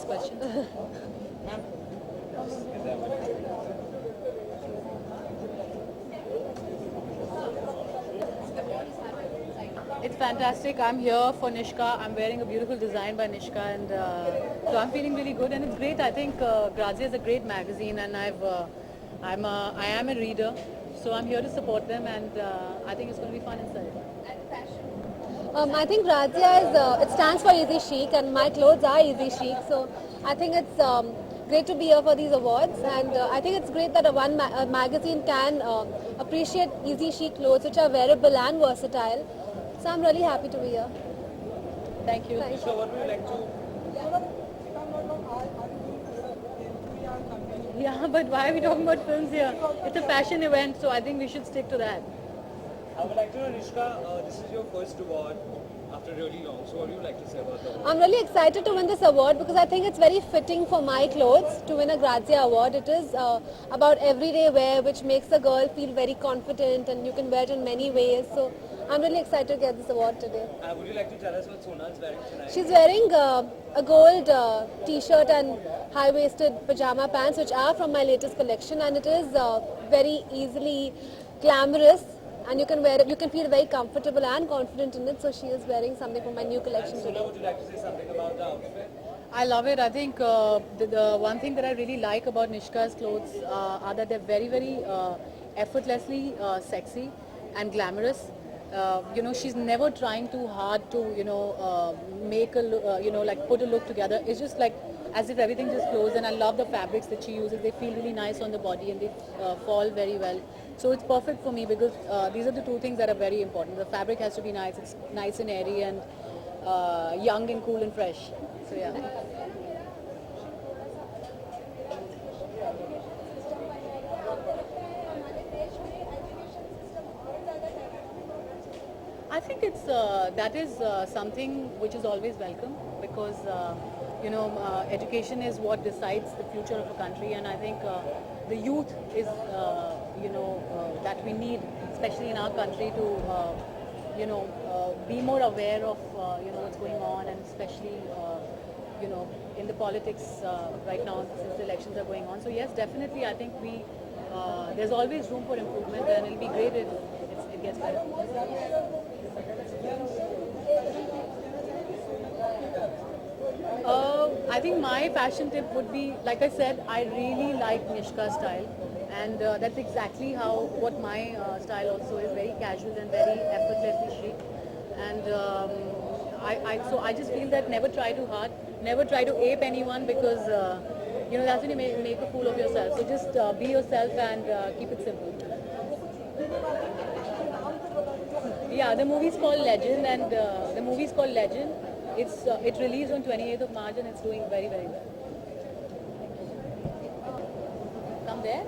next question. It's fantastic. I'm here for Nishka. I'm wearing a beautiful design by Nishka, and so I'm feeling really good. And it's great. I think Grazia is a great magazine, and I am a reader, so I'm here to support them, and I think it's going to be fun inside. I think Grazia it stands for easy chic, and my clothes are easy chic. So I think it's great to be here for these awards, and I think it's great that a magazine can appreciate easy chic clothes which are wearable and versatile. So I'm really happy to be here. Thank you. Thanks. So what would you like to? Yeah, but why are we talking about films here? It's a fashion event, so I think we should stick to that. I would like to know, Nishka, this is your first award after really long. So what do you like to say about that? I'm really excited to win this award because I think it's very fitting for my clothes to win a Grazia award. It is about everyday wear which makes a girl feel very confident, and you can wear it in many ways. So I'm really excited to get this award today. Would you like to tell us what Sonal's wearing tonight? She's wearing a gold t-shirt and high-waisted pajama pants which are from my latest collection, and it is very easily glamorous, and you can wear it, you can feel very comfortable and confident in it. So she is wearing something from my new collection Sonal, today. would you like to say something about the outfit? I love it. I think the one thing that I really like about Nishka's clothes are that they're very, very effortlessly sexy and glamorous. She's never trying too hard to, make a, like put a look together. It's just like as if everything just flows. And I love the fabrics that she uses. They feel really nice on the body, and they fall very well. So it's perfect for me because these are the two things that are very important. The fabric has to be nice. It's nice and airy, and young and cool and fresh. So yeah. I think that is something which is always welcome because education is what decides the future of a country, and I think the youth is that we need, especially in our country, to be more aware of what's going on, and especially in the politics right now since the elections are going on. So yes, definitely, I think there's always room for improvement, and it'll be great if it gets better. I think my fashion tip would be, like I said, I really like Nishka's style, and that's exactly what my style also is, very casual and very effortlessly chic. And so I just feel that never try too hard, never try to ape anyone, because that's when you make a fool of yourself. So just be yourself and keep it simple. Yeah, the movie's called Legend, and it released on 28th of March, and it's doing very, very well. Come there.